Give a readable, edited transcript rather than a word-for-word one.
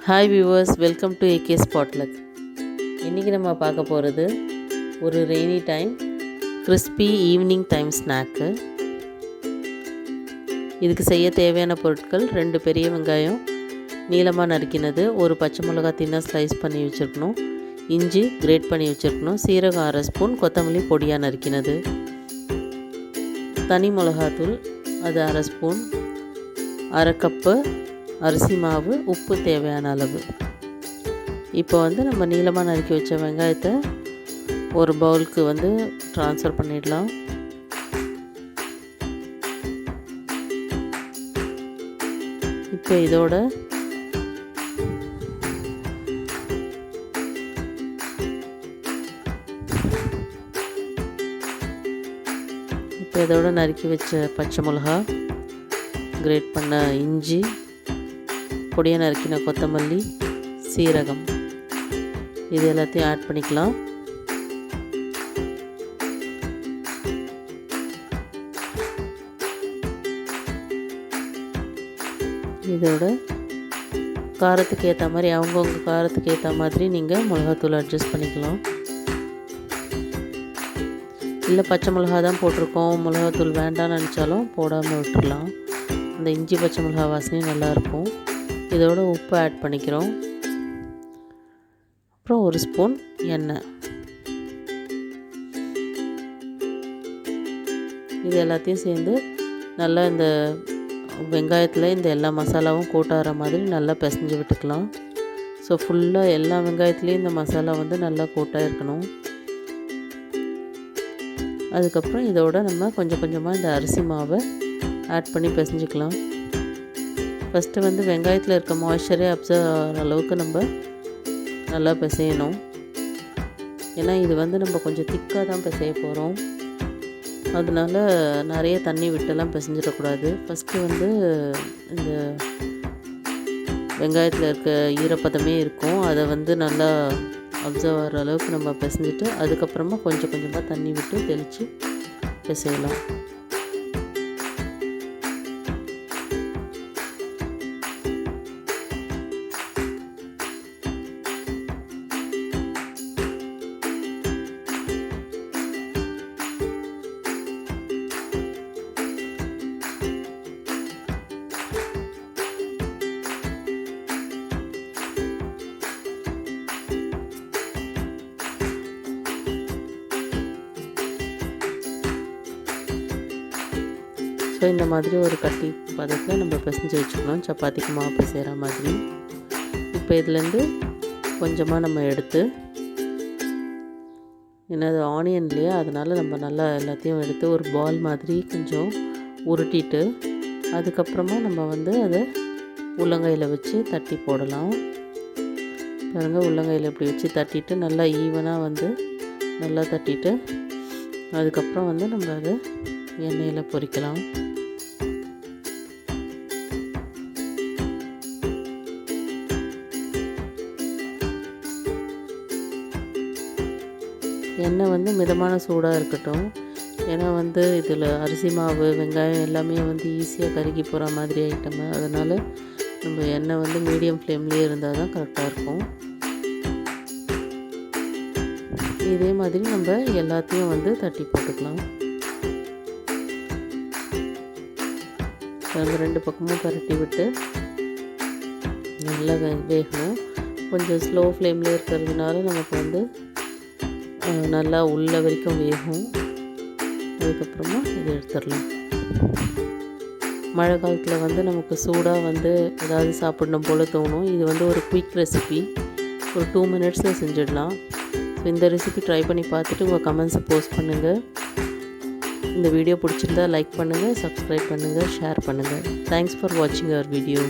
Hi viewers, welcome to AK Spotluck. இன்றைக்கி நம்ம பார்க்க போகிறது ஒரு rainy time crispy evening time snack. இதுக்கு செய்ய தேவையான பொருட்கள்: 2 பெரிய வெங்காயம் நீளமாக நறுக்கினது, ஒரு பச்சை மிளகாய் தின்னாக ஸ்லைஸ் பண்ணி வச்சுருக்கணும், இஞ்சி கிரேட் பண்ணி வச்சுருக்கணும், சீரகம் 1/2 ஸ்பூன், கொத்தமல்லி பொடியாக நறுக்கினது, தனி மிளகாத்தூள் அது 1/2 ஸ்பூன், 1/2 கப்பு அரிசி மாவு, உப்பு தேவையான அளவு. இப்போ நம்ம நீளமாக நறுக்கி வச்ச வெங்காயத்தை ஒரு பவுலுக்கு ட்ரான்ஸ்ஃபர் பண்ணிடலாம். இப்போ இதோட நறுக்கி வச்ச பச்சை மிளகா, கிரேட் பண்ண இஞ்சி, பொடியாக நறுக்கின கொத்தமல்லி, சீரகம், இது எல்லாத்தையும் ஆட் பண்ணிக்கலாம். இதோட காரத்துக்கு ஏற்ற மாதிரி, அவங்கவுங்க காரத்துக்கு ஏற்ற மாதிரி நீங்கள் மிளகாத்தூள் அட்ஜஸ்ட் பண்ணிக்கலாம். இல்லை பச்சை மிளகா தான் போட்டிருக்கோம், மிளகாத்தூள் வேண்டாம்னு நினச்சாலும் போடாமல் விட்டுடலாம். இந்த இஞ்சி பச்சை மிளகா வாசனையும் நல்லாயிருக்கும். இதோட உப்பு ஆட் பண்ணிக்கிறோம். அப்புறம் 1 ஸ்பூன் எண்ணெய். இது எல்லாத்தையும் சேர்ந்து நல்லா இந்த வெங்காயத்தில் இந்த எல்லா மசாலாவும் கோட்டாகிற மாதிரி நல்லா பிசைஞ்சு விட்டுக்கலாம். ஸோ ஃபுல்லாக எல்லா வெங்காயத்துலேயும் இந்த மசாலா நல்லா கோட்டாக இருக்கணும். அதுக்கப்புறம் இதோட நம்ம கொஞ்சம் கொஞ்சமாக இந்த அரிசி மாவை ஆட் பண்ணி பிசைஞ்சிக்கலாம். ஃபஸ்ட்டு வெங்காயத்தில் இருக்க மாய்ஸ்சரே அப்சர்வ் ஆகிற அளவுக்கு நம்ம நல்லா பிசையணும். ஏன்னா இது நம்ம கொஞ்சம் திக்காக தான் பிசைய போகிறோம். அதனால நிறைய தண்ணி விட்டெல்லாம் பிசைஞ்சிடக்கூடாது. ஃபஸ்ட்டு இந்த வெங்காயத்தில் இருக்க ஈரப்பதமே இருக்கும், அதை நல்லா அப்சர்வ் ஆகிற அளவுக்கு நம்ம பிசைஞ்சிட்டு அதுக்கப்புறமா கொஞ்சம் கொஞ்சமாக தண்ணி விட்டு தெளித்து பிசையலாம். ஸோ இந்த மாதிரி ஒரு கட்டி பதத்தில் நம்ம பிசைஞ்சு வச்சுக்கணும், சப்பாத்திக்கு மாவு பிசைகிற மாதிரி. இப்போ இதுலேருந்து கொஞ்சமாக நம்ம எடுத்து, ஏன்னா அது ஆனியன் இல்லையா, அதனால் நம்ம நல்லா எல்லாத்தையும் எடுத்து ஒரு பால் மாதிரி கொஞ்சம் உருட்டிட்டு அதுக்கப்புறமா நம்ம அதை உள்ளங்கையில் வச்சு தட்டி போடலாம். பாருங்கள், உள்ளங்கையில் இப்படி வச்சு தட்டிட்டு நல்லா ஈவனாக நல்லா தட்டிட்டு அதுக்கப்புறம் நம்ம அதை எண்ணெயில் பொரிக்கலாம். எண்ணெய் மிதமான சூடாக இருக்கட்டும். ஏன்னா இதில் அரிசி மாவு, வெங்காயம் எல்லாமே ஈஸியாக கருகி போகிற மாதிரி ஐட்டம். அதனால் நம்ம எண்ணெய் மீடியம் ஃப்ளேம்லேயே இருந்தால் தான் கரெக்டாக இருக்கும். இதே மாதிரி நம்ம எல்லாத்தையும் தட்டி போட்டுக்கலாம். நம்ம 2 பக்கமும் பரட்டி விட்டு நல்லா வேகணும். கொஞ்சம் ஸ்லோ ஃப்ளேம்லேயே இருக்கிறதுனால நமக்கு நல்லா உள்ள வரைக்கும் வேகும். அதுக்கப்புறமா இதை எடுத்துடலாம். மழை காலத்தில் நமக்கு சூடாக ஏதாவது சாப்பிடணும் போல் தோணும். இது ஒரு குயிக் ரெசிபி, ஒரு 2 மினிட்ஸில் செஞ்சிடலாம். ஸோ இந்த ரெசிபி ட்ரை பண்ணி பார்த்துட்டு உங்கள் கமெண்ட்ஸை போஸ்ட் பண்ணுங்கள். இந்த வீடியோ பிடிச்சிருந்தா லைக் பண்ணுங்கள், சப்ஸ்கிரைப் பண்ணுங்கள், ஷேர் பண்ணுங்கள். தேங்க்ஸ் ஃபார் வாட்சிங் அவர் வீடியோ.